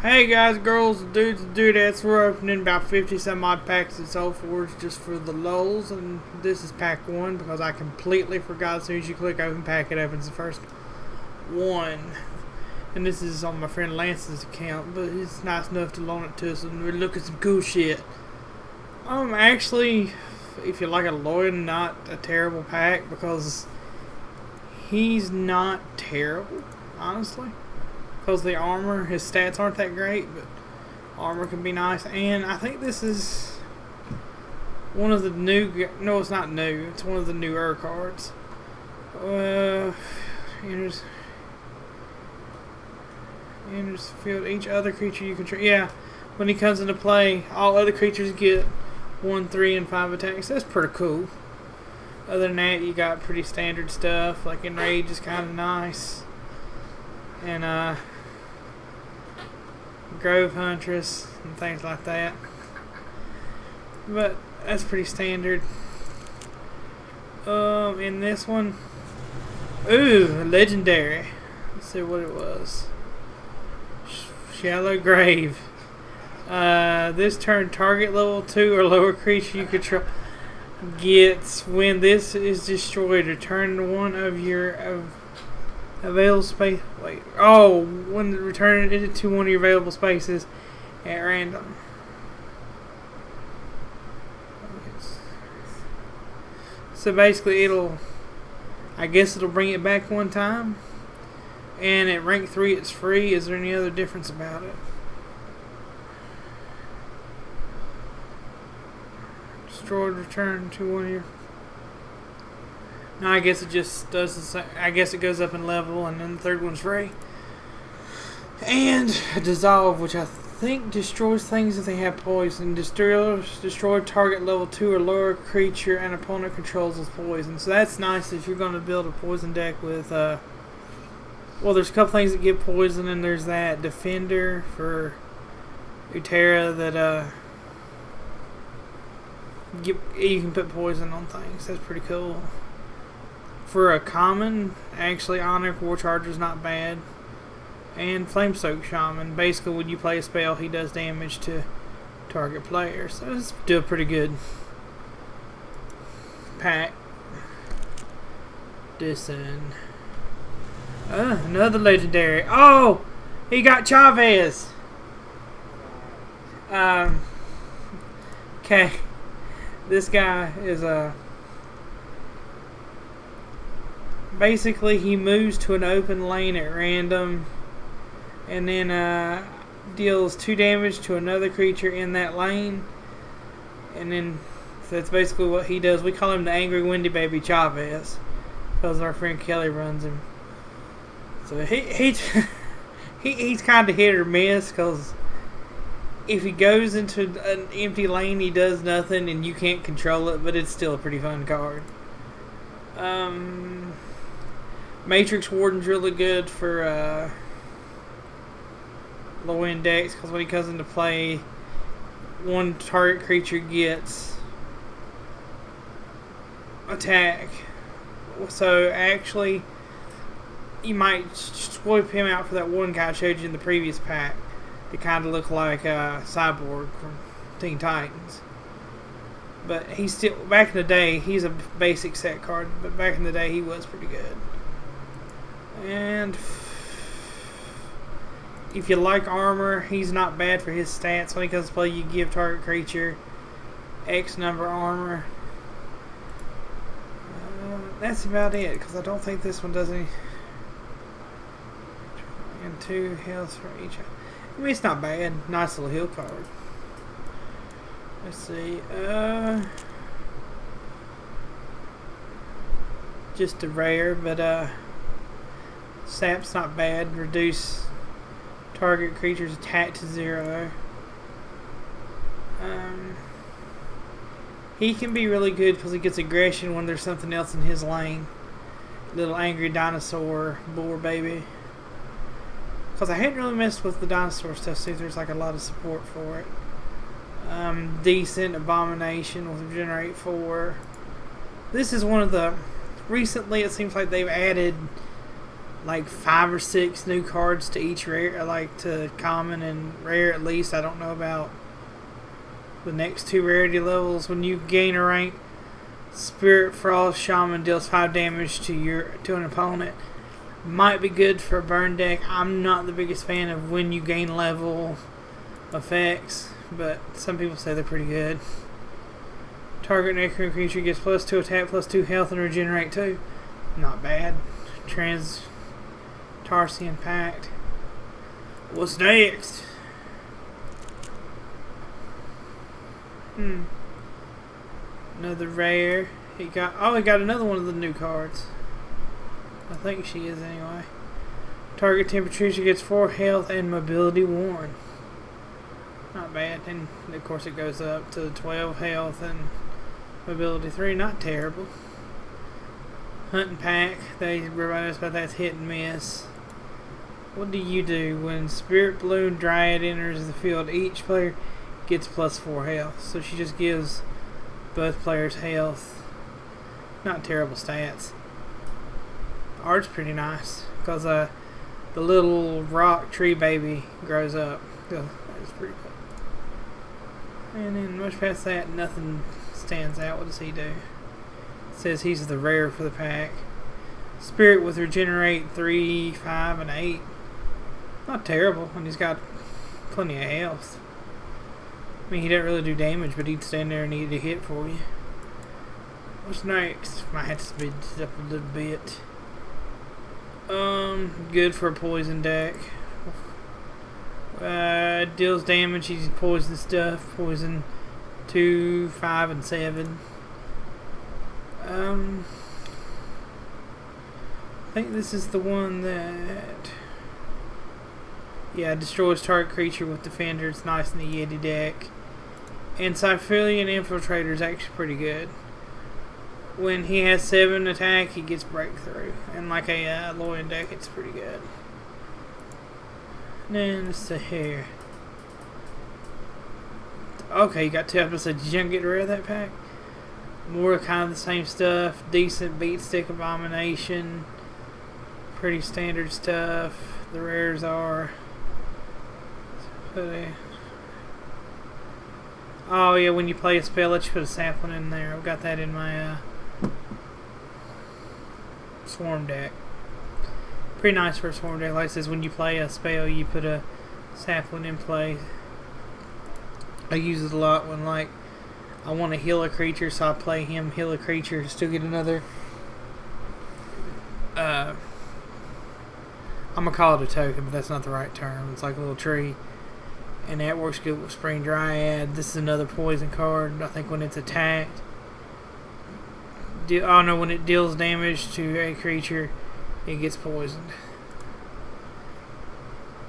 Hey guys, girls, dudes, and dudettes, we're opening about 50 some odd packs of Solforge just for the lulz, and this is pack 1 because I completely forgot as soon as you click open pack it opens the first one. And this is on my friend Lance's account, but he's nice enough to loan it to us and we're looking at some cool shit. Actually, if you like a lawyer, not a terrible pack because he's not terrible, honestly. Because the armor, his stats aren't that great, but armor can be nice. And I think this is one of the new, no it's not new, it's one of the newer cards. Enters the field, each other creature you control. Yeah, when he comes into play, all other creatures get 1, 3, and 5 attacks. That's pretty cool. Other than that, you got pretty standard stuff, like Enrage is kind of nice. And Grove Huntress and things like that, but that's pretty standard. In this one, ooh, legendary. Let's see what it was. Shallow Grave. This turn, target level 2 or lower creature you control gets, when this is destroyed, return one of your available space. Wait. Oh, when return it to one of your available spaces at random. So basically, I guess it'll bring it back one time. And at rank 3, it's free. Is there any other difference about it? Destroyed, return to one of your. No, I guess it just does the same. I guess it goes up in level, and then the third one's free. And Dissolve, which I think destroys things if they have poison. Destroy target level 2 or lower creature an opponent controls with poison. So that's nice if you're going to build a poison deck with. Well, there's a couple things that give poison, and there's that Defender for Utera that you can put poison on things. That's pretty cool. For a common, actually, Onyx War Charger is not bad. And Flame Soak Shaman. Basically, when you play a spell, he does damage to target players. So it's still pretty good pack. Dissing. Another legendary. Oh! He got Chavez! Okay. This guy is a. Basically, he moves to an open lane at random, and then deals 2 damage to another creature in that lane. And then, so that's basically what he does. We call him the Angry Windy Baby Chavez, because our friend Kelly runs him. So he's kind of hit or miss, because if he goes into an empty lane, he does nothing, and you can't control it, but it's still a pretty fun card. Matrix Warden's really good for low end decks, because when he comes into play, one target creature gets attack. So actually, you might swipe him out for that one guy I showed you in the previous pack to kind of look like Cyborg from Teen Titans. But he's still, back in the day, he's a basic set card, but back in the day he was pretty good. And if you like armor, he's not bad for his stats. When he comes to play, you give target creature X number armor. That's about it, because I don't think this one does any. And 2 heals for each. I mean, it's not bad. Nice little heal card. Let's see. Just a rare, but Sap's not bad. Reduce target creature's attack to 0. He can be really good because he gets aggression when there's something else in his lane. Little angry dinosaur boar baby. Because I hadn't really messed with the dinosaur stuff, so there's like a lot of support for it. Decent Abomination will generate 4. This is one of the. Recently, it seems like they've added like 5 or 6 new cards to each rare, like to common and rare at least. I don't know about the next 2 rarity levels. When you gain a rank, Spirit Frost Shaman deals 5 damage to an opponent. Might be good for a burn deck. I'm not the biggest fan of when you gain level effects, but some people say they're pretty good. Target necromancer creature gets +2 attack, +2 health, and regenerate 2. Not bad. Tarsian Pact. What's next? Another rare. He got another one of the new cards. I think she is anyway. Target temperature, she gets 4 health and mobility 1. Not bad. And of course it goes up to 12 health and mobility 3. Not terrible. Hunting Pack. They remind us about that's hit and miss. What do you do when Spirit Balloon Dryad enters the field? Each player gets +4 health. So she just gives both players health. Not terrible stats. Art's pretty nice because the little rock tree baby grows up. Oh, that's pretty cool. And then much past that, nothing stands out. What does he do? It says he's the rare for the pack. Spirit with regenerate 3, 5, and 8. Not terrible, and he's got plenty of health. I mean, he doesn't really do damage, but he'd stand there and need a hit for you. What's next? Might have to speed this up a little bit. Good for a poison deck. Deals damage. He's poison stuff. Poison 2, 5, and 7. I think this is the one that, yeah, destroys target creature with defender. It's nice in the Yeti deck. And Cyphilian Infiltrator is actually pretty good. When he has 7 attack, he gets breakthrough. And like a Loyal deck, it's pretty good. Then let's see here. Okay, you got 2 episodes. Did you get rid of that pack? More kind of the same stuff. Decent Beat Stick Abomination. Pretty standard stuff. The rares are. Oh yeah, when you play a spell, let you put a sapling in there. I've got that in my Swarm deck. Pretty nice for a Swarm deck. Like it says, when you play a spell, you put a sapling in play. I use it a lot when, like, I want to heal a creature, so I play him, heal a creature, still get another. I'm gonna call it a token, but that's not the right term. It's like a little tree, and that works good with Spring Dryad. This is another poison card. I think when it's attacked, when it deals damage to a creature, it gets poisoned.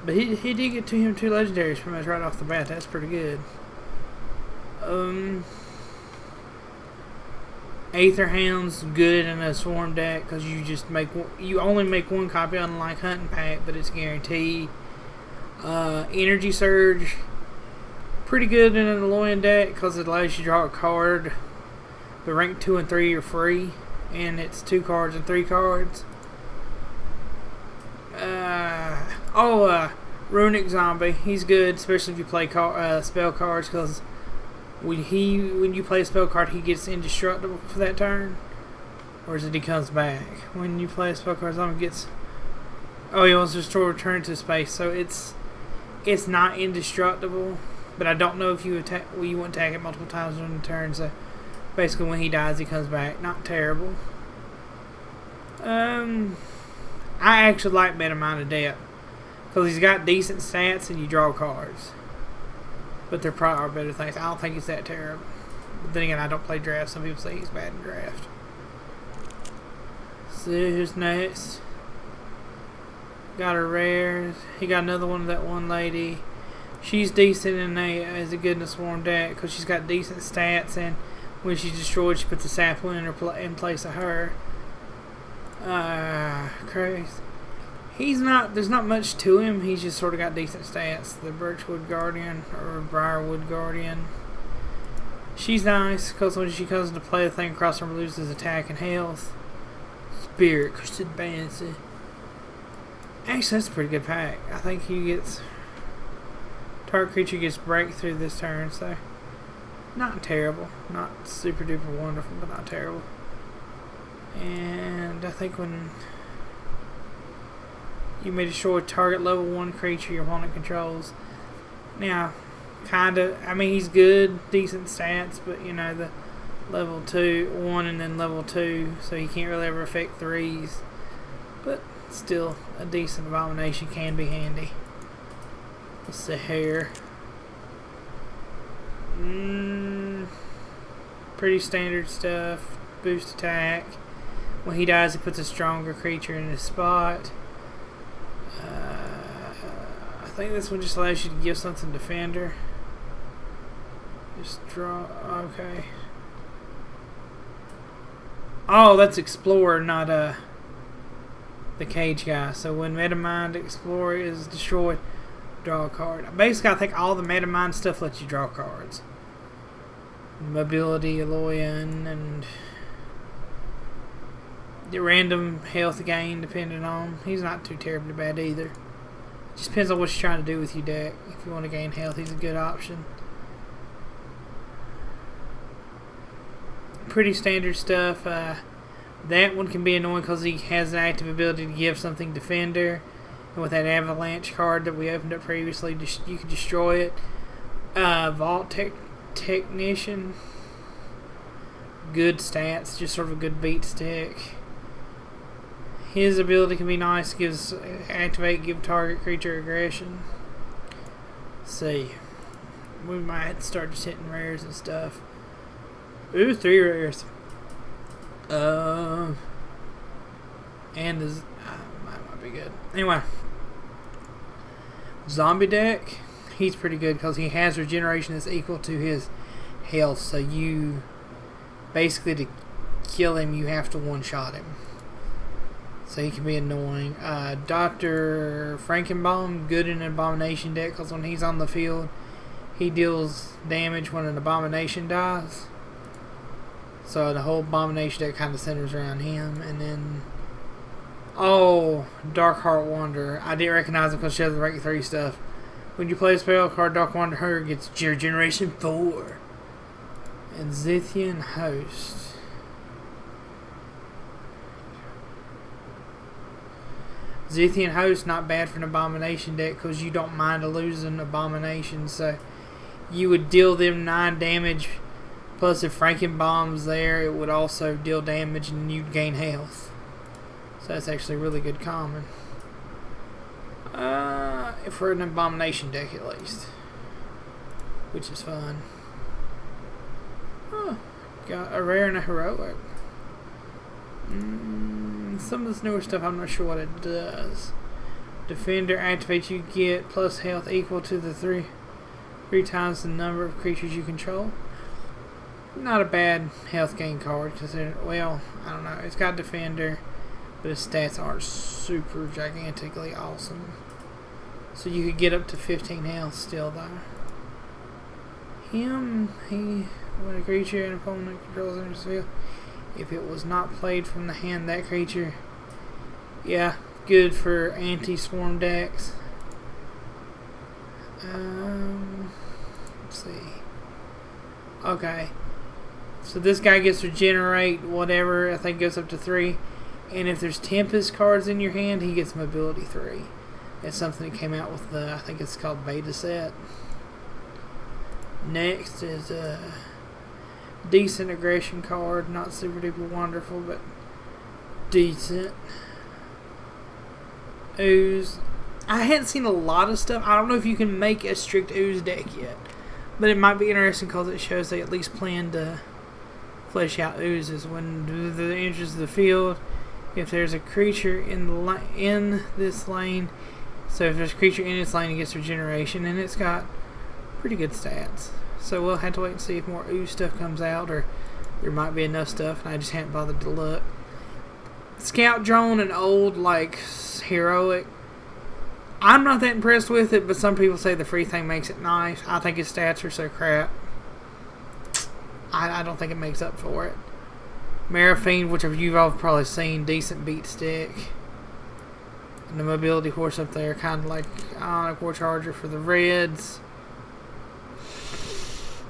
But he did get to him 2 legendaries pretty much right off the bat. That's pretty good. Aetherhound's good in a Swarm deck because you only make 1 copy, unlike Hunting Pack, but it's guaranteed. Energy Surge, pretty good in an Alolan deck because it allows you to draw a card. The rank 2 and 3 are free, and it's 2 cards and 3 cards. Runic Zombie, he's good, especially if you play spell cards, because when you play a spell card, he gets indestructible for that turn, or is it he comes back? When you play a spell card, zombie gets, he wants to restore, return to space, so it's not indestructible, but I don't know if you attack. Well, you won't attack it multiple times during the turn, so basically when he dies, he comes back. Not terrible. I actually like Metamine Adept because he's got decent stats and you draw cards. But there probably are better things. I don't think he's that terrible. But then again, I don't play draft. Some people say he's bad in draft. So who's next? Got a rare. He got another one of that one lady. She's decent as a good in a Swarm deck because she's got decent stats, and when she's destroyed, she puts a sapling in place of her. Crazy. There's not much to him. He's just sort of got decent stats. The Birchwood Guardian or Briarwood Guardian. She's nice because when she comes into play, the thing across from her loses attack and health. Spirit Crystal Bancy. Actually, that's a pretty good pack. I think he gets... Target creature gets breakthrough this turn, so... Not terrible. Not super duper wonderful, but not terrible. And I think when... You may destroy target level 1 creature your opponent controls. Now, kinda... I mean, he's good, decent stats, but, you know, the level 1 and then level 2, so he can't really ever affect 3s. But... Still, a decent abomination can be handy. What's the hair? Pretty standard stuff. Boost attack. When he dies, he puts a stronger creature in his spot. I think this one just allows you to give something defender. Just draw. Okay. Oh, that's Explorer, not the cage guy. So when Metamind Explorer is destroyed, draw a card. Basically, I think all the Metamind stuff lets you draw cards. Mobility, Aloyan, and the random health gain depending on. He's not too terribly bad either. Just depends on what you're trying to do with your deck. If you want to gain health, he's a good option. Pretty standard stuff. That one can be annoying because he has an active ability to give something defender. And with that avalanche card that we opened up previously, you can destroy it. Vault Technician. Good stats, just sort of a good beat stick. His ability can be nice, gives activate, give target creature aggression. Let's see. We might start just hitting rares and stuff. Ooh, 3 rares. And this might be good. Anyway, zombie deck. He's pretty good because he has regeneration that's equal to his health. So you basically to kill him, you have to one-shot him. So he can be annoying. Dr. Frankenbaum, good in an abomination deck because when he's on the field, he deals damage when an abomination dies. So the whole abomination deck kind of centers around him. And then, oh, Dark Heart Wanderer. I didn't recognize him because she has the rank 3 stuff. When you play a spell card, Dark Wanderer gets Generation 4. And Zithian Host. Zithian Host, not bad for an abomination deck because you don't mind losing abominations. So you would deal them 9 damage. Plus, if Frankenbaum's there, it would also deal damage and you'd gain health. So that's actually a really good common. For an abomination deck at least. Which is fun. Oh, got a rare and a heroic. Some of this newer stuff, I'm not sure what it does. Defender activates, you get plus health equal to the 3 times the number of creatures you control. Not a bad health gain card. Well, I don't know. It's got defender, but his stats aren't super gigantically awesome. So you could get up to 15 health still though. When a creature an opponent controls in his field, if it was not played from the hand, that creature, yeah, good for anti-swarm decks. Let's see. Okay. So this guy gets regenerate, whatever, I think goes up to 3. And if there's Tempest cards in your hand, he gets mobility 3. That's something that came out with the, I think it's called beta set. Next is a decent aggression card. Not super duper wonderful, but decent. Ooze. I hadn't seen a lot of stuff. I don't know if you can make a strict ooze deck yet. But it might be interesting because it shows they at least plan to flesh out oozes. When the enters the field, if there's a creature in this lane, so if there's a creature in its lane, it gets regeneration, and it's got pretty good stats. So we'll have to wait and see if more ooze stuff comes out, or there might be enough stuff, and I just haven't bothered to look. Scout Drone, an old, like, heroic. I'm not that impressed with it, but some people say the free thing makes it nice. I think his stats are so crap. I don't think it makes up for it. Marafiend, which you've all probably seen, decent beat stick. And the mobility horse up there, kind of like Ionic War Charger for the Reds.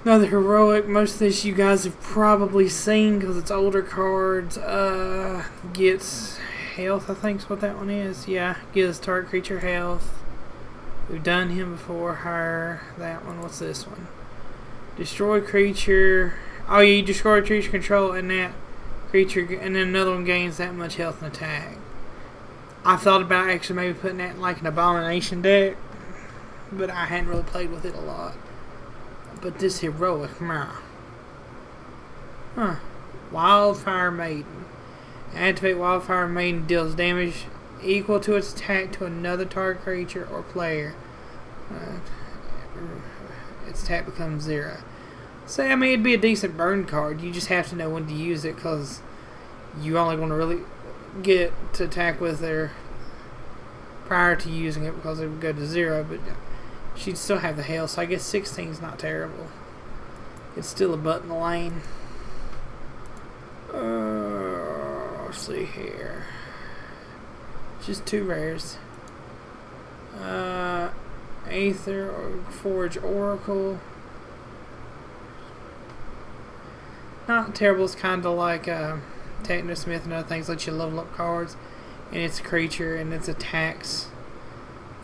Another heroic. Most of this you guys have probably seen because it's older cards. Gets health, I think is what that one is. Yeah, gives target creature health. We've done him before. Her. That one. What's this one? Destroy creature. Oh, yeah, you destroy creature control and that creature, and then another one gains that much health and attack. I thought about actually maybe putting that in like an abomination deck, but I hadn't really played with it a lot. But this heroic, meh. Huh. Wildfire Maiden. Activate Wildfire Maiden, deals damage equal to its attack to another target creature or player. Its attack becomes 0. So, I mean, it'd be a decent burn card. You just have to know when to use it because you only want to really get to attack with her prior to using it because it would go to 0, but she'd still have the health, so I guess 16 is not terrible. It's still a butt in the lane. Let's see here. Just 2 rares. Aether or Forge Oracle. Not terrible. It's kind of like Technosmith and other things. Let you level up cards, and it's a creature, and its attacks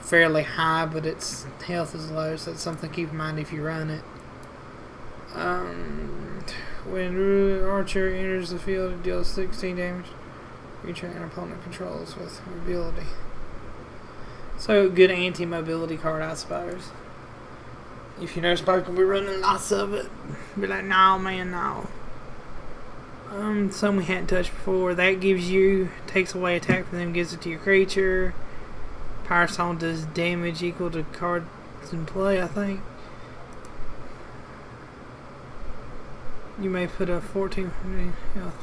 fairly high, but its health is low, so that's something to keep in mind if you run it. When Archer enters the field, it deals 16 damage. Creature and opponent controls with mobility. So, good anti-mobility card, I suppose. If you know Spark will be running lots of it, be like, no, man, no. Some we hadn't touched before. That gives you, takes away attack from them, gives it to your creature. Power Stone does damage equal to cards in play, I think. You may put a 14 health.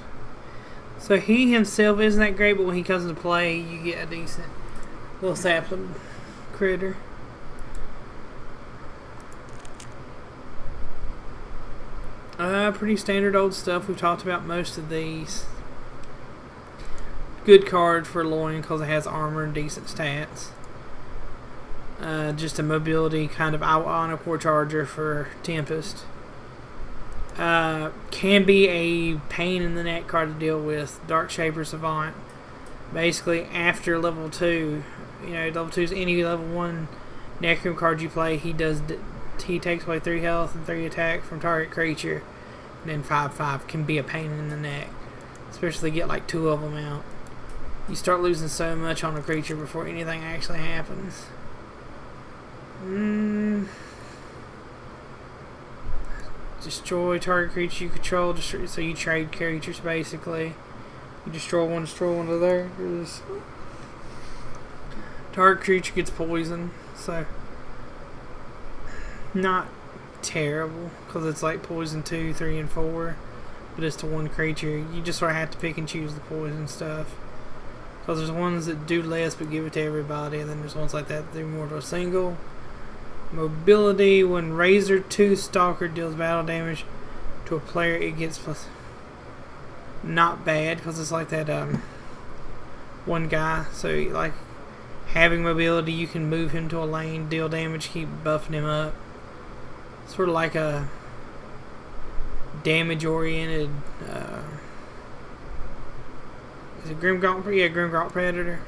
So he himself isn't that great, but when he comes into play, you get a decent little sapling critter. Pretty standard old stuff. We've talked about most of these. Good card for Loin because it has armor and decent stats. Just a mobility kind of Ionic War Charger for Tempest. Can be a pain in the neck card to deal with. Dark Shaper Savant. Basically, after level 2, level 2 is any level 1 Necrom card you play. He takes away 3 health and 3 attack from target creature. And then 5/5 can be a pain in the neck. Especially get like 2 of them out. You start losing so much on a creature before anything actually happens. Destroy target creature you control. So you trade creatures basically. You destroy one of theirs. Target creature gets poisoned. So not terrible because it's like poison 2, 3, and 4. But it's to one creature. You just sort of have to pick and choose the poison stuff. Because there's ones that do less but give it to everybody, and then there's ones like that do more to a single. Mobility, when Razor Tooth Stalker deals battle damage to a player, it gets plus. Not bad, because it's like that one guy. So, like, having mobility, you can move him to a lane, deal damage, keep buffing him up. Sort of like a damage-oriented. Is it Grimgaunt? Yeah, Grimgaunt Predator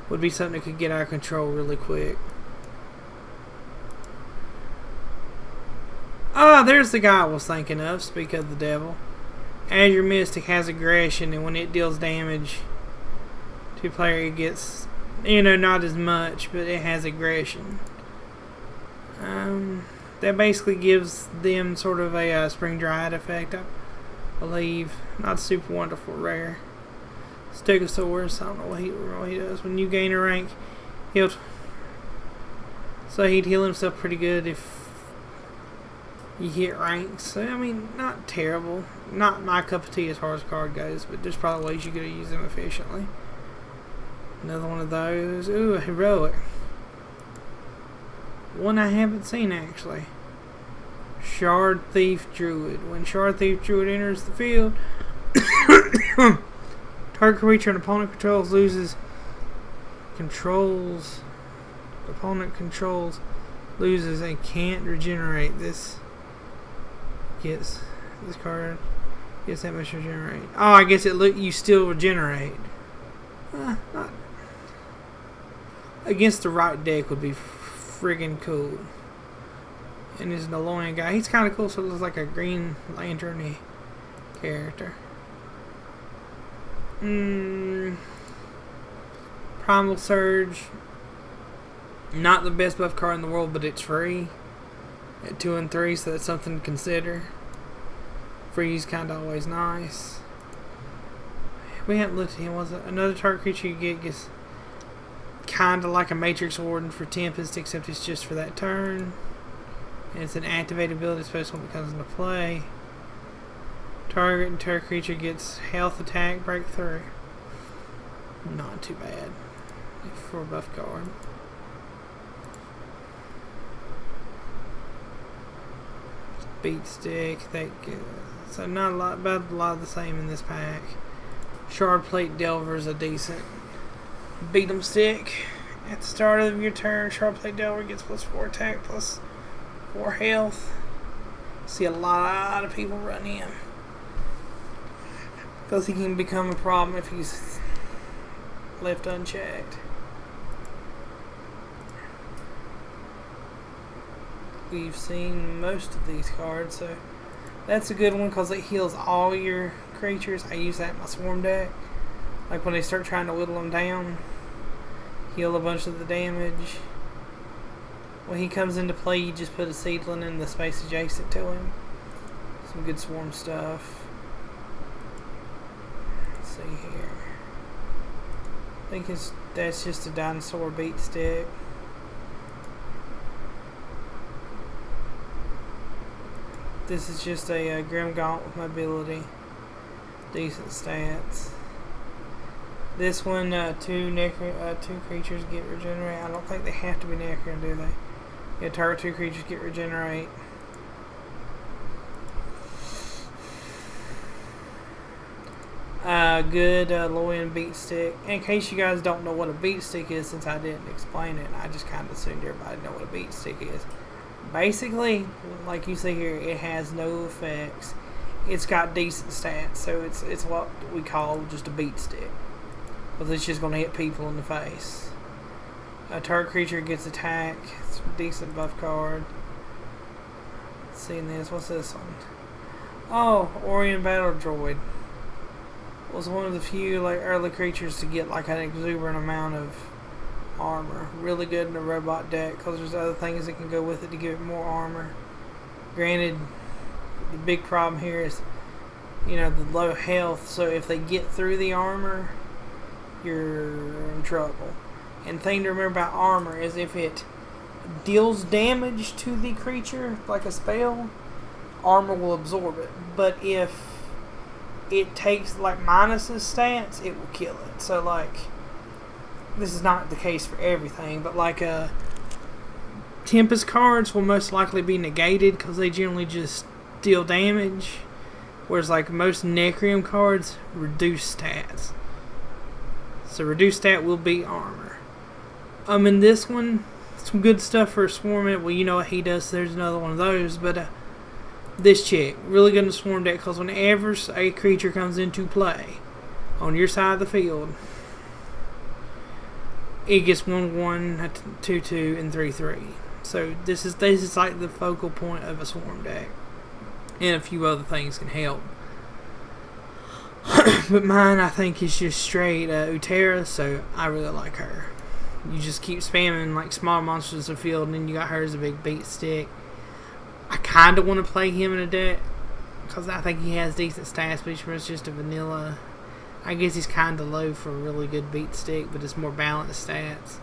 would be something that could get out of control really quick. There's the guy I was thinking of. Speak of the devil. Azure Mystic has aggression, and when it deals damage to a player, it gets, not as much, but it has aggression. That basically gives them sort of a Spring Dryad effect, I believe. Not super wonderful rare. Stegosaurus, I don't know what he does. When you gain a rank, he'd heal himself pretty good if you hit ranks. So, I mean, not terrible. Not my cup of tea as far as card goes, but there's probably ways you could use them efficiently. Another one of those. Ooh, a heroic. One I haven't seen, actually. Shard Thief Druid. When Shard Thief Druid enters the field, target creature an opponent controls loses Controls. Opponent controls. Loses and can't regenerate. This gets this card gets that much regenerate. Oh, I guess you still regenerate. Not against the right deck would be friggin' cool. And he's an annoying guy. He's kind of cool, so it looks like a Green Lantern-y character. Primal Surge. Not the best buff card in the world, but it's free at 2 and 3, so that's something to consider. Free's kind of always nice. We haven't looked at him. Was it another target creature you get gets kind of like a Matrix Warden for Tempest, except it's just for that turn. And it's an activated ability, especially when it comes into play. Target and target creature gets health, attack, breakthrough. Not too bad for a buff card. Beat stick, so not a lot, about a lot of the same in this pack. Shard Plate Delver is a decent beat 'em stick. At the start of your turn, Shard Plate Delver gets +4 attack, +4 health. See a lot of people run him because he can become a problem if he's left unchecked. We've seen most of these cards, so that's a good one because it heals all your creatures. I use that in my Swarm deck. Like when they start trying to whittle them down, heal a bunch of the damage. When he comes into play, you just put a Seedling in the space adjacent to him. Some good Swarm stuff. Let's see here. I think that's just a dinosaur beat stick. This is just a Grim Gaunt with mobility. Decent stats. This one, two creatures get regenerate. I don't think they have to be Necron, do they? Yeah, target 2 creatures get regenerate. Good Loyan beat stick. In case you guys don't know what a beat stick is, since I didn't explain it, I just kind of assumed everybody know what a beat stick is. Basically, like you see here, it has no effects. It's got decent stats, so it's what we call just a beat stick. Because it's just going to hit people in the face. A target creature gets attack. It's a decent buff card. Let's see this. What's this one? Oh, Orion Battle Droid. Was one of the few early creatures to get like an exuberant amount of armor. Really good in the robot deck because there's other things that can go with it to give it more armor. Granted, the big problem here is, the low health, so if they get through the armor, you're in trouble. And the thing to remember about armor is if it deals damage to the creature, like a spell, armor will absorb it. But if it takes minuses stats, it will kill it. So this is not the case for everything, but Tempest cards will most likely be negated because they generally just deal damage, whereas most Necron cards reduce stats. So reduced stat will be armor. In this one, some good stuff for Swarm. Well, you know what he does, so there's another one of those, but this chick, really good in the Swarm deck because whenever a creature comes into play on your side of the field, it gets 1/1, 2/2, and 3/3. So this is like the focal point of a Swarm deck, and a few other things can help. But mine, I think, is just straight Utera, so I really like her. You just keep spamming small monsters in the field, and then you got her as a big beat stick. I kind of want to play him in a deck because I think he has decent stats, but he's just a vanilla. I guess he's kind of low for a really good beat stick, but it's more balanced stats.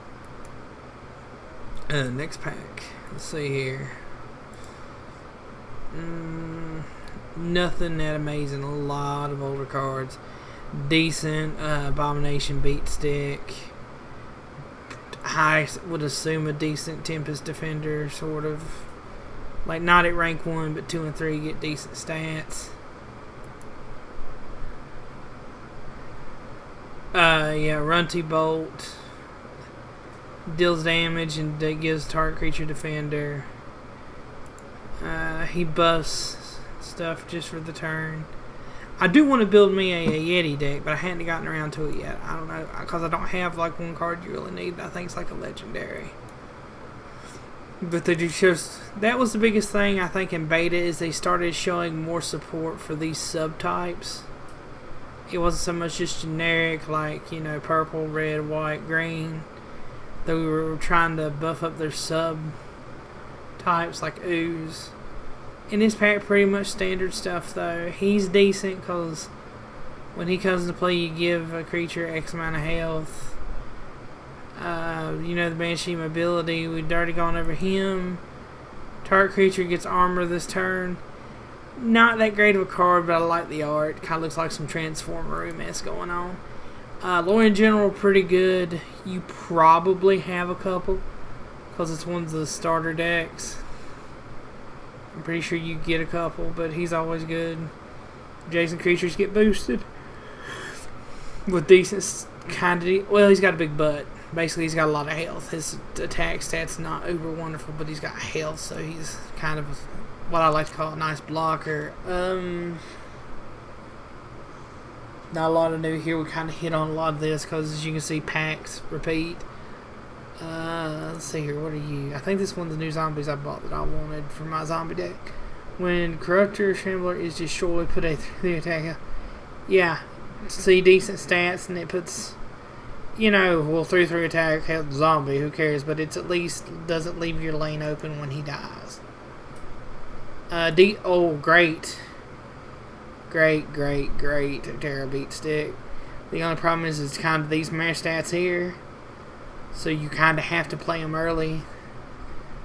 Next pack. Let's see here. Nothing that amazing. A lot of older cards. Decent Abomination beat stick. I would assume a decent Tempest Defender, sort of. Not at rank 1, but 2 and 3 get decent stats. Yeah, Runty Bolt. Deals damage and gives target creature defender. He buffs stuff just for the turn. I do want to build me a Yeti deck, but I hadn't gotten around to it yet. I don't know, because I don't have like one card you really need. I think it's like a legendary. But they just, that was the biggest thing I think in beta, is they started showing more support for these subtypes. It wasn't so much just generic like, you know, purple, red, white, green. They were trying to buff up their sub types like ooze. In this pack, pretty much standard stuff though. He's decent because when he comes into play, you give a creature X amount of health. You know, the Banshee mobility, we've already gone over him. Target creature gets armor this turn. Not that great of a card, but I like the art. Kind of looks like some Transformer mess going on. Lore in general, pretty good. You probably have a couple because it's one of the starter decks. I'm pretty sure you get a couple, but he's always good. Adjacent creatures get boosted with decent kind of. Well, he's got a big butt. Basically, he's got a lot of health. His attack stats not uber wonderful, but he's got health, so he's kind of what I like to call a nice blocker. Not a lot of new here. We kind of hit on a lot of this because, as you can see, packs repeat. Let's see here. What are you? I think this one's the new zombies I bought that I wanted for my zombie deck. When Corruptor Shambler is destroyed, put a 3 attack. Yeah, see decent stats, and it puts, you know, well, 3/3 attack helps zombie. Who cares? But it's at least doesn't leave your lane open when he dies. Oh, great. Great Terra Beat stick. The only problem is it's kind of these mash stats here. So you kind of have to play them early,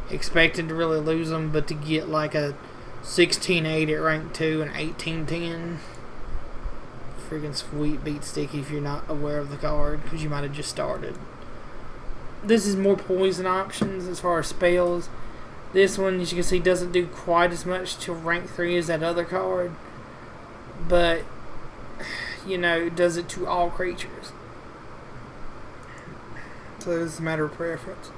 expecting to really lose them, but to get like a 16-8 at rank 2 and 18-10. Freaking sweet beat stick if you're not aware of the card, because you might have just started. This is more poison options as far as spells. This one, as you can see, doesn't do quite as much to rank 3 as that other card. But, you know, does it to all creatures. So it's a matter of preference.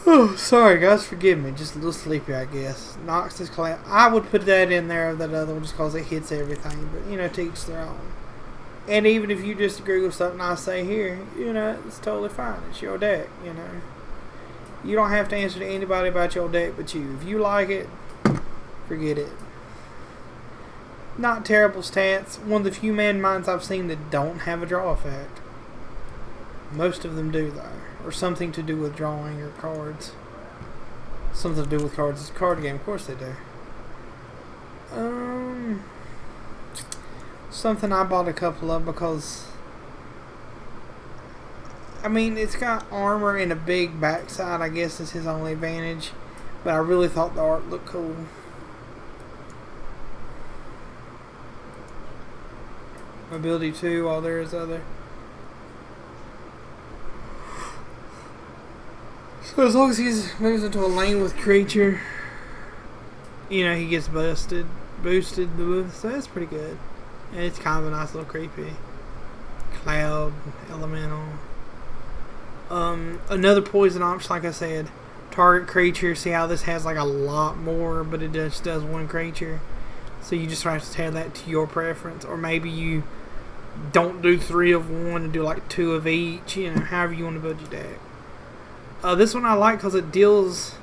Oh, sorry guys, forgive me. Just a little sleepy, I guess. Noxus Cloud. I would put that in there, that other one, just because it hits everything. But, you know, to each their own. And even if you disagree with something I say here, you know, it's totally fine. It's your deck, you know. You don't have to answer to anybody about your deck but you. If you like it, forget it. Not terrible stats. One of the few man minds I've seen that don't have a draw effect. Most of them do though. Or something to do with drawing or cards. Something to do with cards. It's a card game. Of course they do. Something I bought a couple of because, I mean, it's got armor and a big backside, I guess is his only advantage. But I really thought the art looked cool. Mobility 2, while there is other. So as long as he moves into a lane with creature, you know, he gets boosted, so that's pretty good. And it's kind of a nice little creepy. Cloud, elemental. Another poison option, like I said, target creature. See how this has like a lot more, but it just does one creature. So you just have to tailor that to your preference, or maybe you don't do 3 of one and do like 2 of each. You know, however you want to build your deck. This one I like because it deals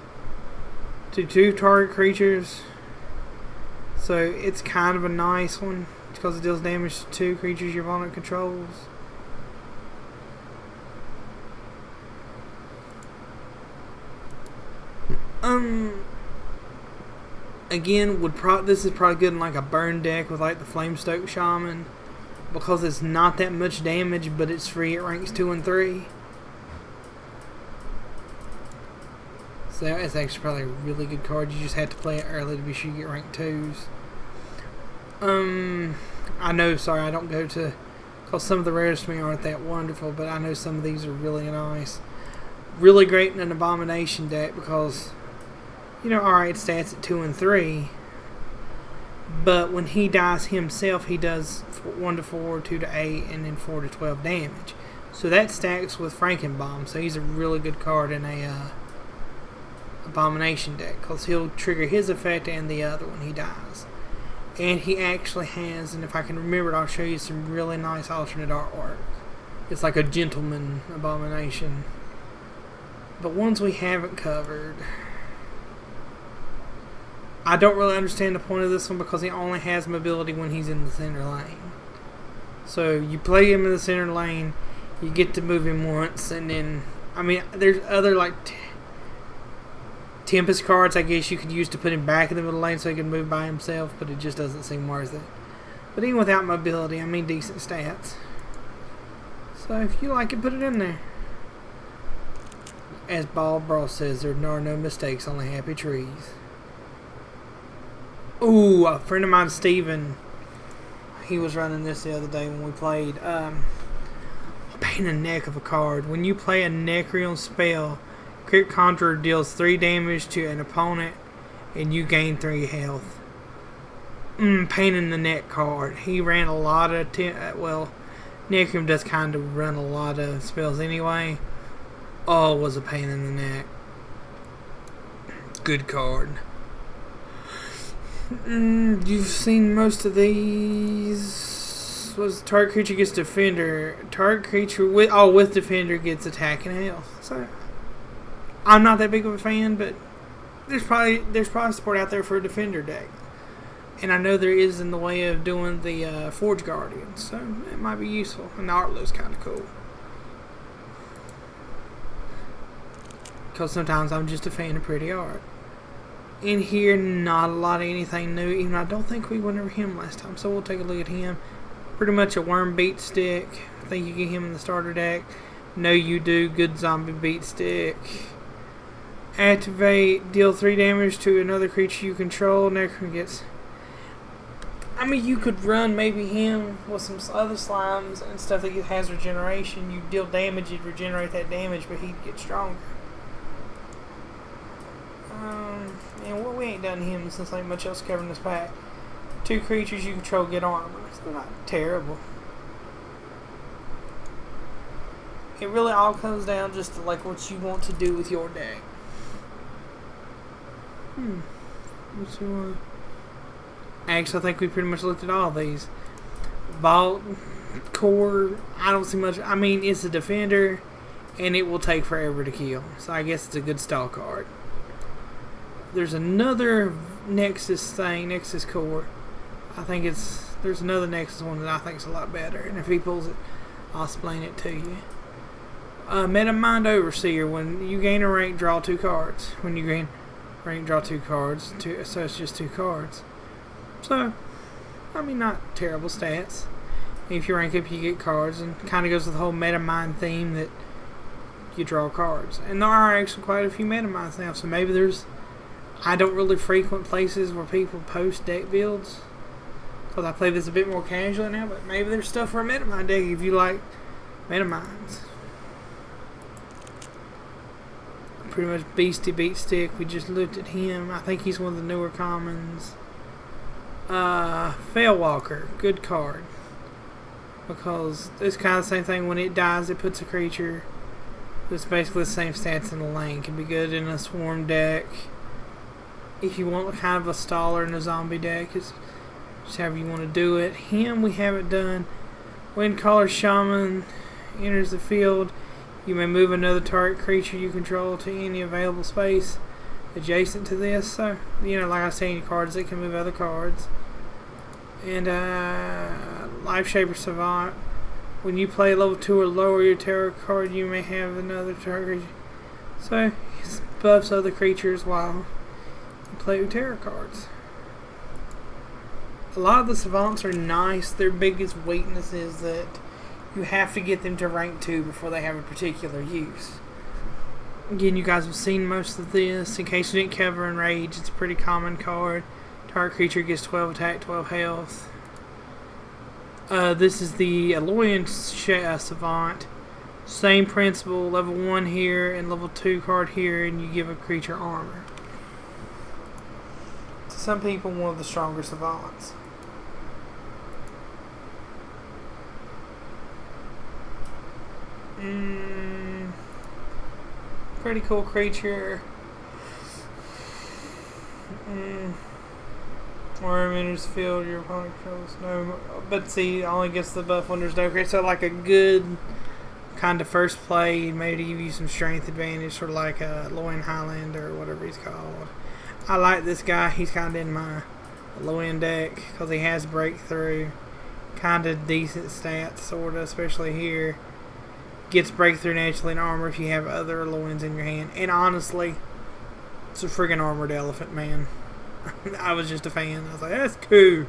to 2 target creatures, so it's kind of a nice one because it deals damage to 2 creatures your opponent controls. Again, this is probably good in like a burn deck with like the Flamestoke Shaman, because it's not that much damage, but it's free at ranks 2 and 3. So that's actually probably a really good card. You just have to play it early to be sure you get rank 2s. I know, sorry, I don't go to, because some of the rares to me aren't that wonderful, but I know some of these are really nice. Really great in an Abomination deck because, you know, alright, stats at 2 and 3, But when he dies himself, he does 1 to 4, 2 to 8, and then 4 to 12 damage. So that stacks with Frankenbomb. So he's a really good card in a Abomination deck, because he'll trigger his effect and the other when he dies. And he actually has, and if I can remember it, I'll show you some really nice alternate artwork. It's like a gentleman Abomination. But ones we haven't covered, I don't really understand the point of this one, because he only has mobility when he's in the center lane. So you play him in the center lane, you get to move him once, and then, I mean, there's other like Tempest cards I guess you could use to put him back in the middle lane so he can move by himself, but it just doesn't seem worth it. But even without mobility, I mean, decent stats. So if you like it, put it in there. As Bald Brawl says, there are no mistakes, only happy trees. Ooh, a friend of mine, Steven, he was running this the other day when we played. A pain in the neck of a card. When you play a Necreon spell, Crypt Conjurer deals 3 damage to an opponent, and you gain 3 health. Pain in the neck card. He ran a lot of... well, Necreon does kind of run a lot of spells anyway. Oh, it was a pain in the neck. Good card. You've seen most of these. Was target creature gets Defender. Target creature with Defender gets attack and health. So I'm not that big of a fan, but there's probably support out there for a Defender deck, and I know there is in the way of doing the Forge Guardian, so it might be useful. And the art looks kind of cool, because sometimes I'm just a fan of pretty art. In here, not a lot of anything new, even I don't think we went over him last time, so we'll take a look at him. Pretty much a worm beat stick. I think you get him in the starter deck. No, you do. Good zombie beat stick. Activate, deal 3 damage to another creature you control. Necron gets... I mean, you could run maybe him with some other slimes and stuff that has regeneration. You deal damage, you'd regenerate that damage, but he'd get stronger. And well, we ain't done him since ain't much else covering this pack. 2 creatures you control get armor. So not terrible. It really all comes down just to like what you want to do with your deck. What's your... Actually, I think we pretty much looked at all these. Vault, Core, I don't see much. I mean, it's a Defender, and it will take forever to kill. So I guess it's a good stall card. There's another Nexus thing, Nexus Core. I think there's another Nexus one that I think is a lot better. And if he pulls it, I'll explain it to you. Meta Mind Overseer. When you gain a rank, draw 2 cards. When you gain rank, draw 2 cards. So it's just 2 cards. So, I mean, not terrible stats. If you rank up, you get cards. And kind of goes with the whole Meta Mind theme that you draw cards. And there are actually quite a few Meta Minds now. So maybe there's... I don't really frequent places where people post deck builds, because I play this a bit more casually now, but maybe there's stuff for a Metamind deck if you like Metaminds. Pretty much Beastie Beat Stick, we just looked at him. I think he's one of the newer commons. Failwalker, good card, because it's kind of the same thing. When it dies, it puts a creature that's basically the same stats in the lane. Can be good in a swarm deck. If you want kind of a staller in a zombie deck, it's just however you want to do it. Him we haven't done. Windcaller Shaman enters the field. You may move another target creature you control to any available space adjacent to this. So, you know, like I say, any cards that can move other cards. And Life Shaper Savant. When you play level 2 or lower your tarot card, you may have another target. So, it buffs other creatures while play with tarot cards. A lot of the savants are nice. Their biggest weakness is that you have to get them to rank 2 before they have a particular use. Again, you guys have seen most of this. In case you didn't cover Enrage, it's a pretty common card. Target creature gets 12 attack, 12 health. This is the Aloyan Savant. Same principle, level 1 here and level 2 card here, and you give a creature armor. some people one of the stronger savants. Pretty cool creature. Or enters the field, your opponent controls no. But see, only gets the buff when there's no creature. So like a good kind of first play, maybe to give you some strength advantage, sort of like a Loin Highlander or whatever he's called. I like this guy. He's kind of in my low-end deck because he has breakthrough, kind of decent stats, sort of, especially here. Gets breakthrough naturally in armor if you have other low-ends in your hand. And honestly, it's a friggin' armored elephant, man. I was just a fan. I was like, that's cool.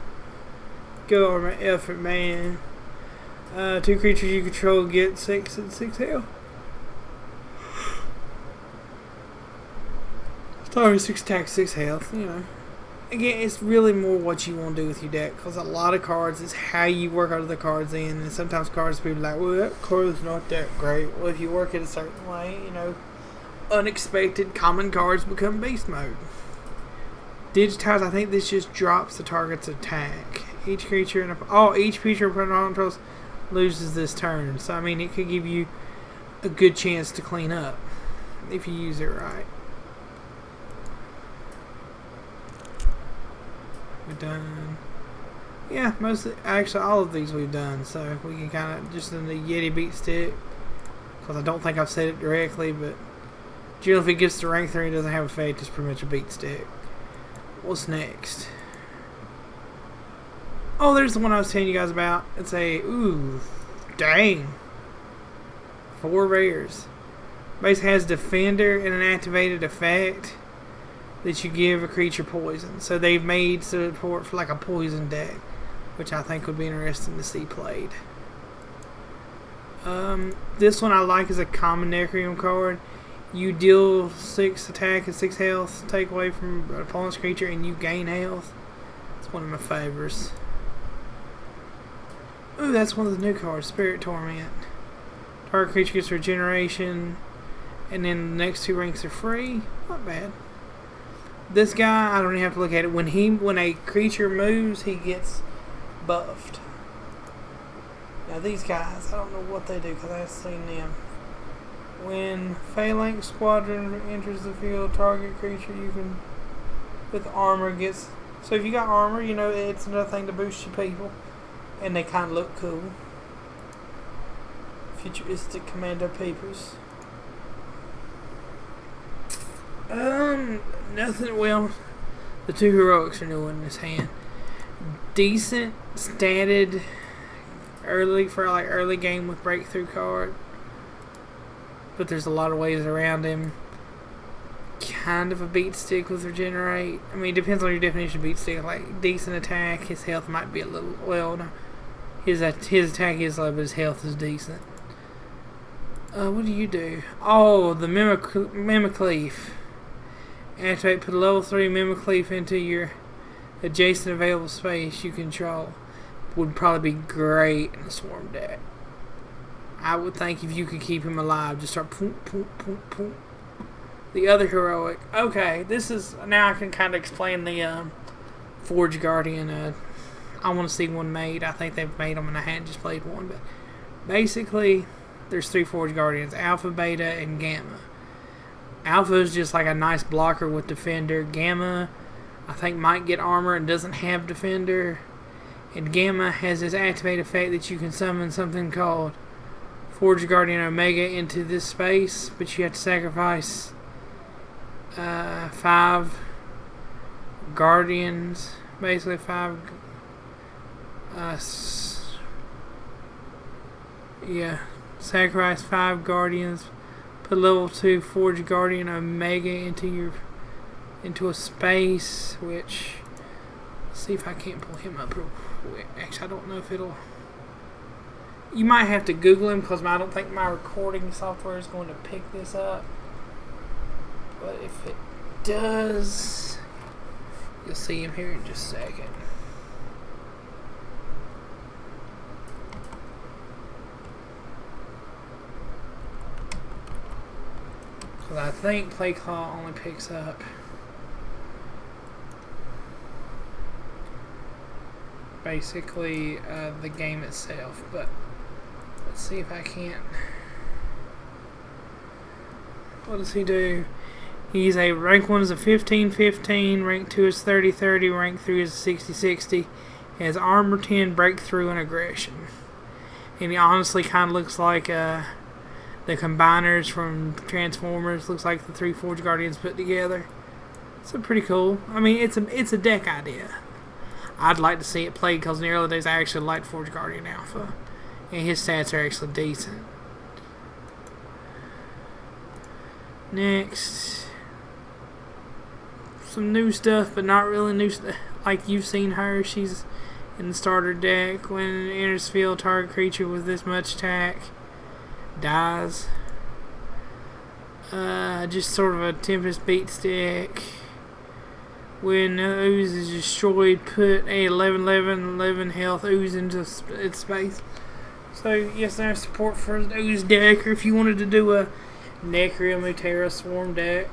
Go armored elephant, man. 2 creatures you control get 6 and 6 health. Sorry, 6 attack, 6 health, you know. Again, it's really more what you want to do with your deck, because a lot of cards is how you work out of the cards in, and sometimes cards people are like, well, that card's not that great. Well, if you work it a certain way, you know, unexpected common cards become beast mode. Digitize, I think this just drops the target's attack. Each creature in each creature in controls loses this turn. So I mean, it could give you a good chance to clean up if you use it right. We've done, yeah, actually all of these we've done. So we can kind of just in the Yeti beat stick, because I don't think I've said it directly, but generally if it gets to rank 3 and doesn't have a fate, it's pretty much a beat stick. What's next? Oh, there's the one I was telling you guys about. It's a, ooh, dang. 4 rares. Basically has Defender and an activated effect that you give a creature poison. So they've made support for like a poison deck, which I think would be interesting to see played. This one I like is a common Necroom card. You deal 6 attack and 6 health, take away from an opponent's creature, and you gain health. It's one of my favorites. Ooh, that's one of the new cards, Spirit Torment. Target creature gets regeneration, and then the next 2 ranks are free. Not bad. This guy, I don't even have to look at it. When a creature moves, he gets buffed. Now these guys, I don't know what they do because I haven't seen them. When Phalanx Squadron enters the field, target creature you can with armor gets. So if you got armor, you know it's another thing to boost your people, and they kind of look cool. Futuristic commando peoples. Nothing. Well, the 2 heroics are new in this hand. Decent statted early for like early game with breakthrough card. But there's a lot of ways around him. Kind of a beat stick with regenerate. I mean, it depends on your definition of beat stick. Like, decent attack, his health might be a little, well, no. His attack is low, but his health is decent. What do you do? Oh, the Mimicleaf. Activate, put a level 3 Mimicleaf into your adjacent available space you control. Would probably be great in a Swarm deck. I would think if you could keep him alive, just start poom, poom, poom, poom. The other heroic. Okay, this is, now I can kind of explain the Forge Guardian. I want to see one made. I think they've made them and I hadn't just played one. But basically, there's 3 Forge Guardians, Alpha, Beta, and Gamma. Alpha is just like a nice blocker with Defender. Gamma, I think, might get armor and doesn't have Defender. And Gamma has this activate effect that you can summon something called Forge Guardian Omega into this space, but you have to sacrifice 5 Guardians, basically 5. Sacrifice 5 Guardians. Put level 2 Forge Guardian Omega into a space, which, let's see if I can't pull him up real quick. Actually, I don't know if it'll. You might have to Google him because I don't think my recording software is going to pick this up. But if it does, you'll see him here in just a second. Because I think PlayClaw only picks up. basically the game itself. But let's see if I can't. What does he do? He's a rank 1 is a 15-15, rank 2 is 30-30, rank 3 is 60-60. He has armor 10, breakthrough, and aggression. And he honestly kind of looks like the combiners from Transformers. Looks like the 3 Forge Guardians put together. So pretty cool. I mean, it's a deck idea. I'd like to see it played because in the early days I actually liked Forge Guardian Alpha. And his stats are actually decent. Next. Some new stuff, but not really new stuff. Like you've seen her, she's in the starter deck. When it enters the field, target creature with this much attack dies. Just sort of a Tempest Beats deck. When ooze is destroyed, put a 11 health ooze into its space. So yes, there's support for the ooze deck, or if you wanted to do a Necria Mutera Swarm deck.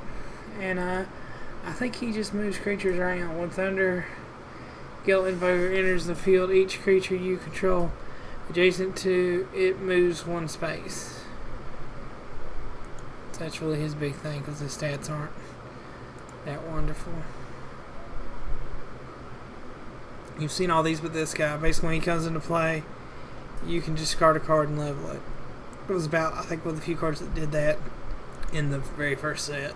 And I think he just moves creatures around. When Thunder Gale Invoker enters the field, each creature you control adjacent to it moves 1 space. So that's really his big thing because his stats aren't that wonderful. You've seen all these with this guy. Basically, when he comes into play, you can discard a card and level it. It was about, I think, one of the few cards that did that in the very first set.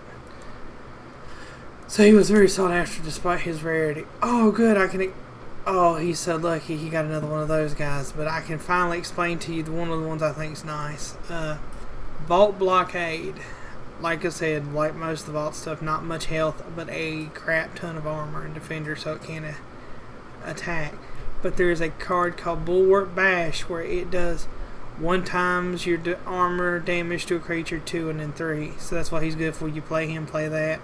So he was very sought after despite his rarity. Oh, good, oh, he's so lucky he got another one of those guys. But I can finally explain to you one of the ones I think is nice. Vault Blockade. Like I said, like most of the Vault stuff, not much health, but a crap ton of armor and defender so it can attack. But there's a card called Bulwark Bash where it does 1 times your armor damage to a creature, 2 and then 3. So that's why he's good for. You play him, play that.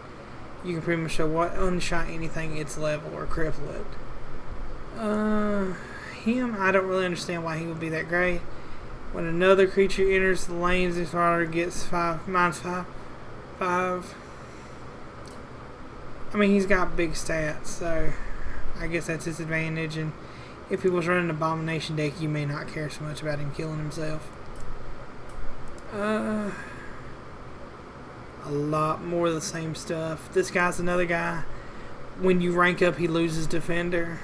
You can pretty much show what unshot anything its level or cripple it. Him, I don't really understand why he would be that great. When another creature enters the lanes, this rider gets -5. I mean, he's got big stats, so I guess that's his advantage. And if he was running an Abomination deck, you may not care so much about him killing himself. A lot more of the same stuff. This guy's another guy. When you rank up, he loses defender,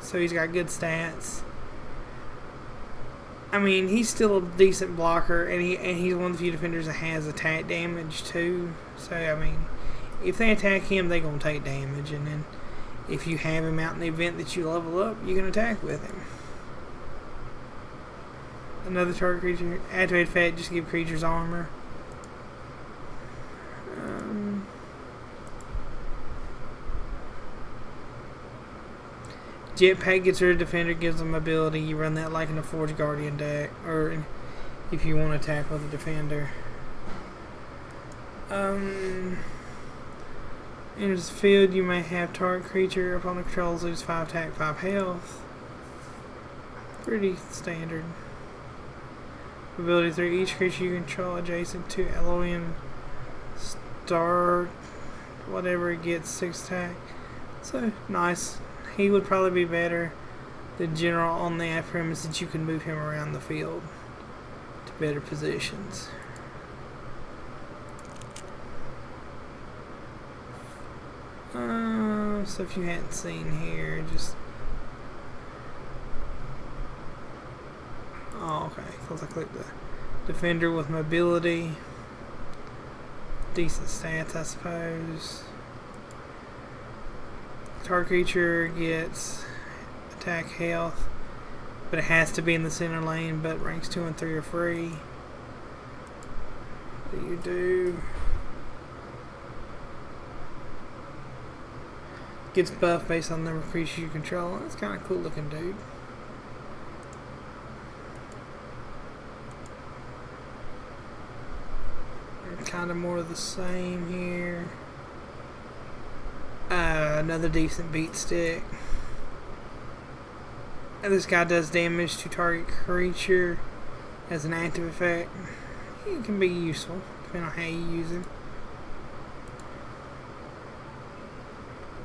so he's got good stats. I mean, he's still a decent blocker, and he's one of the few defenders that has attack damage too. So I mean, if they attack him, they're gonna take damage, and then if you have him out in the event that you level up, you can attack with him. Another target creature, activate effect, just give creatures armor. Jetpack gets rid of defender, gives them ability. You run that like in a Forge Guardian deck, or if you want to attack with a defender. Enters the field, you may have target creature opponent controls lose 5 attack, 5 health. Pretty standard. Ability 3, each creature you control adjacent to Elohim Star, whatever it gets, 6 attack. So, nice. He would probably be better than General on the premise that you can move him around the field to better positions. Stuff you hadn't seen here, just... Oh, okay, because I clicked the defender with mobility. Decent stats, I suppose. Target creature gets attack health, but it has to be in the center lane, but ranks 2 and 3 are free. What do you do? Gets buffed based on the number of creatures you control. That's kind of cool looking dude. Kind of more of the same here. Another decent beat stick. And this guy does damage to target creature as an active effect. He can be useful depending on how you use him.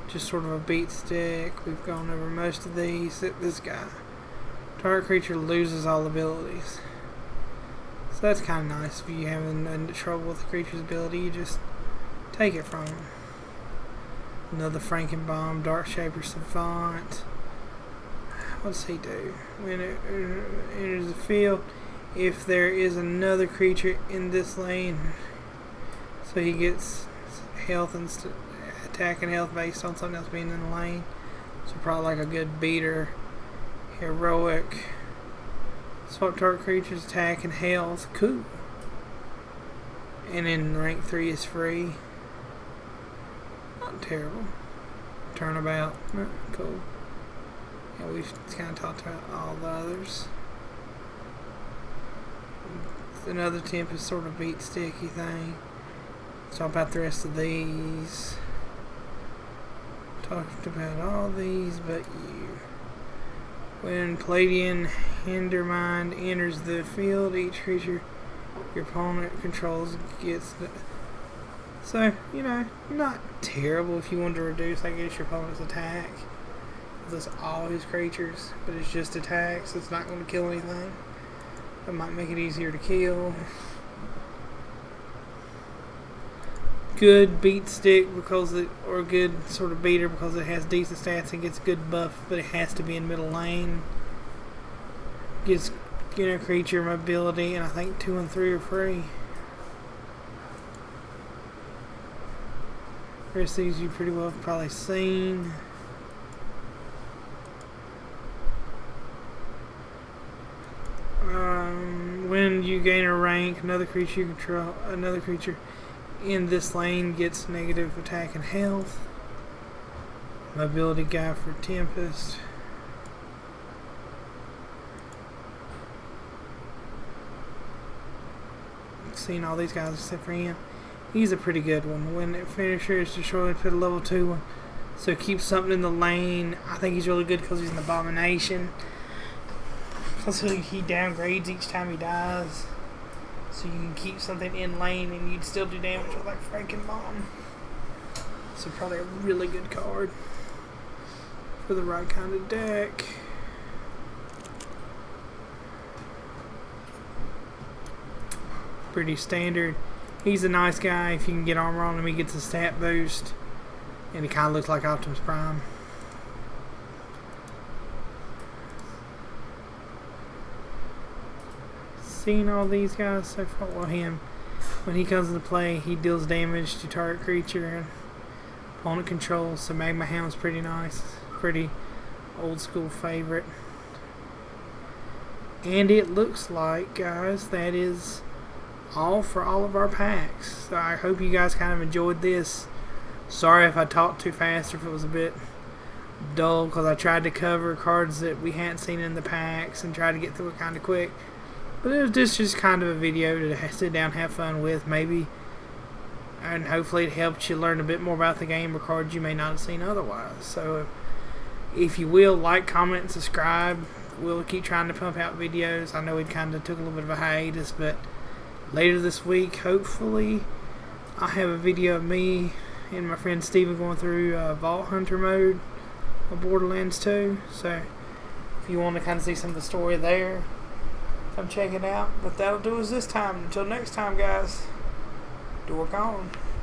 just sort of a beat stick. We've gone over most of these. This guy. Target creature loses all abilities. So that's kind of nice. If you having trouble with the creature's ability, you just take it from him. Another Frankenbomb, Dark Shaper Savant. What does he do? When it enters the field, if there is another creature in this lane, so he gets health and attack and health based on something else being in the lane. So probably like a good beater, heroic. Swap target creatures attack and health. Cool. And then rank 3 is free. Not terrible. Turnabout. Cool. Yeah, we've kind of talked about all the others. Another Tempest sort of beat sticky thing. Let's talk about the rest of these. Talked about all these but you. When Palladian Hindermind enters the field, each creature your opponent controls gets the... So, you know, not terrible if you want to reduce, I guess, your opponent's attack. That's all his creatures, but it's just attacks, so it's not going to kill anything. That might make it easier to kill. Good beat stick because it, or good sort of beater because it has decent stats and gets good buff, but it has to be in middle lane. Gets, you know, creature mobility, and I think 2 and 3 are free. The rest of these you pretty well have probably seen. When you gain a rank, another creature you control, another creature in this lane gets negative attack and health. Mobility guy for Tempest. Seen all these guys except for him. He's a pretty good one. When the finisher is destroyed, put a level 2 one. So keep something in the lane. I think he's really good because he's an abomination. Also, he downgrades each time he dies. So you can keep something in lane and you'd still do damage with like Frankenbomb. So probably a really good card for the right kind of deck. Pretty standard. He's a nice guy. If you can get armor on him, he gets a stat boost. And he kind of looks like Optimus Prime. Seen all these guys so far. Well, him, when he comes into play, he deals damage to target creature and opponent controls. So Magma Hound's pretty nice, pretty old school favorite. And it looks like, guys, that is all for all of our packs. So I hope you guys kind of enjoyed this. Sorry if I talked too fast or if it was a bit dull, because I tried to cover cards that we hadn't seen in the packs and tried to get through it kind of quick. But it was just kind of a video to sit down and have fun with, maybe. And hopefully it helped you learn a bit more about the game or cards you may not have seen otherwise. So if you will, like, comment, and subscribe. We'll keep trying to pump out videos. I know we kind of took a little bit of a hiatus, but later this week, hopefully, I'll have a video of me and my friend Steven going through Vault Hunter mode of Borderlands 2. So if you want to kind of see some of the story there, come check it out. But that'll do us this time. Until next time, guys, Dork on.